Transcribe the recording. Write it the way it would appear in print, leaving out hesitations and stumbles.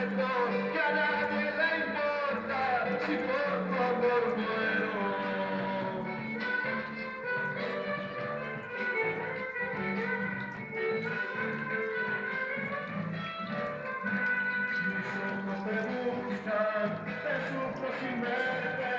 siento que a nadie le importa si por tu amor muero. Mis ojos te buscan, te sufro sin verte.